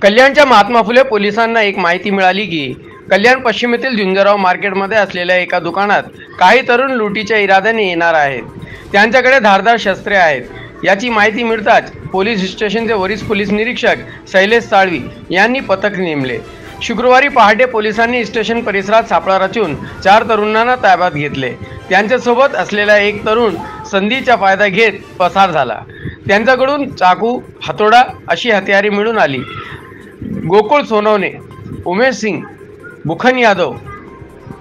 कल्याणच्या महात्मा फुले पोलिसांना एक माहिती मिळाली की कल्याण पश्चिमेतील झुंजारराव मार्केटमध्ये असलेल्या एका दुकानात काही तरुण लुटीच्या इराद्याने येणार आहेत। त्यांच्याकडे धारदार शस्त्रे आहेत। याची माहिती मिळताच पोलीस स्टेशनचे वरिष्ठ पोलीस निरीक्षक शैलेश साळवी यांनी पथक नेमले। शुक्रवारी पहाटे पोलिसांनी स्टेशन परिसरात सापळा रचून 4 तरुणांना ताब्यात घेतले। त्यांच्यासोबत असलेला एक तरुण संधीचा फायदा घेत पसार झाला। त्यांच्याकडून चाकू, हातोडा अशी हत्यारे मिळून आली। गोकुळ सोनवणे, उमेश सिंग, बुखन यादव,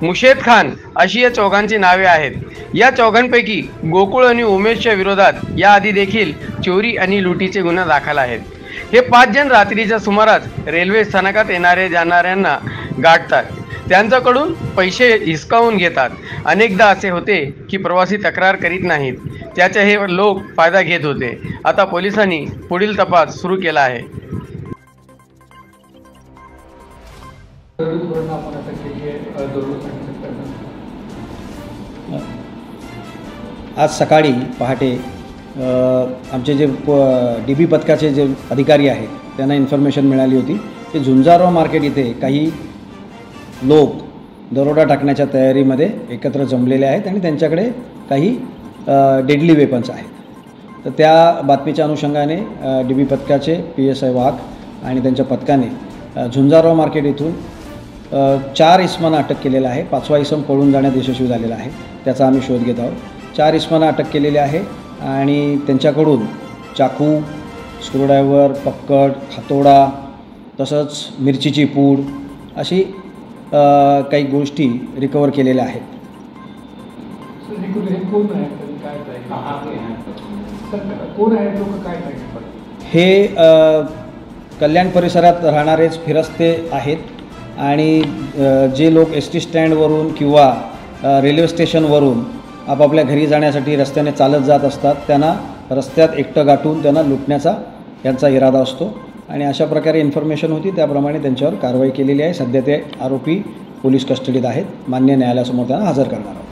मुशेद खान अशी या चौघांची नावे आहेत। या चौघांपैकी गोकुळ आणि उमेशच्या विरोधात याआधी देखील चोरी आणि लुटीचे गुन्हे दाखल आहेत। हे 5 जण रात्रीच्या सुमारास रेल्वे स्थानकात जाणाऱ्यांना गाठतात, त्यांच्याकडून पैसे हिसकावून घेतात। अनेकदा असे होते की प्रवासी तक्रार करीत नाहीत, त्याचे हे लोक फायदा घेत होते। आता पोलिसांनी पुढील तपास सुरू केला आहे। आज सकाळी पहाटे आमचे जे DB पथकाचे जे अधिकारी आहेत त्यांना इन्फॉर्मेशन मिळाली होती की झुंजारराव मार्केट इथे काही लोक दरोडा टाकण्याच्या तयारीमध्ये एकत्र जमलेले आहेत आणि त्यांच्याकडे काही डेडली वेपन्स आहेत। तर त्या बातमीच्या अनुषंगाने DB पथकाचे PSI वाघ आणि त्यांच्या पथकाने झुंजारराव मार्केट इथून 4 इसमांना अटक केलेला आहे। 5वा इसम पळून जाण्यात यशस्वी झालेला आहे, त्याचा आम्ही शोध घेत आहोत। 4 इसमांना अटक केलेली आहे आणि त्यांच्याकडून चाकू, स्क्रूड्रायव्हर, पक्कड, हातोडा तसंच मिरचीची पूड अशी काही गोष्टी रिकवर केलेल्या आहेत। हे कल्याण परिसरात राहणारेच फिरस्ते आहेत आणि जे लोक ST स्टँडवरून किंवा रेल्वे स्टेशनवरून आपापल्या घरी जाण्यासाठी रस्त्याने चालत जात असतात, त्यांना रस्त्यात एकटं गाठून त्यांना लुटण्याचा यांचा इरादा असतो आणि अशा प्रकारे इन्फॉर्मेशन होती, त्याप्रमाणे त्यांच्यावर कारवाई केलेली आहे। सध्या ते आरोपी पोलीस कस्टडीत आहेत। मान्य न्यायालयासमोर त्यांना हजर करणार आहोत।